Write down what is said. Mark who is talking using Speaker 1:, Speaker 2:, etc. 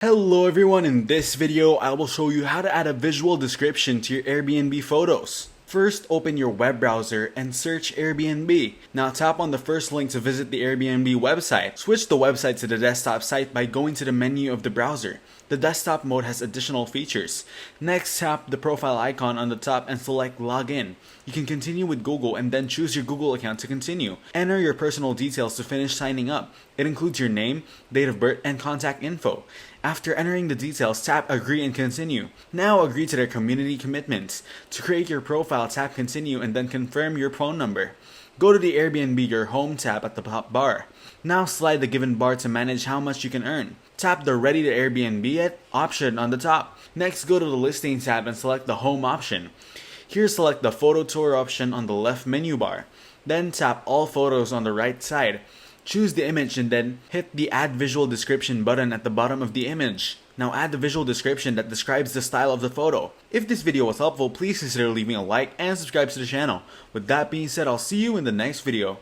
Speaker 1: Hello everyone, in this video I will show you how to add a visual description to your Airbnb photos. First, open your web browser and search Airbnb. Now tap on the first link to visit the Airbnb website. Switch the website to the desktop site by going to the menu of the browser. The desktop mode has additional features. Next, tap the profile icon on the top and select Login. You can continue with Google and then choose your Google account to continue. Enter your personal details to finish signing up. It includes your name, date of birth, and contact info. After entering the details, tap Agree and Continue. Now agree to their community commitments. To create your profile, tap Continue and then confirm your phone number. Go to the Airbnb Your Home tab at the top bar. Now slide the given bar to manage how much you can earn. Tap the Ready to Airbnb It option on the top. Next, go to the Listing tab and select the Home option. Here, select the Photo Tour option on the left menu bar. Then tap All Photos on the right side. Choose the image and then hit the Add Visual Description button at the bottom of the image. Now add the visual description that describes the style of the photo. If this video was helpful, please consider leaving a like and subscribe to the channel. With that being said, I'll see you in the next video.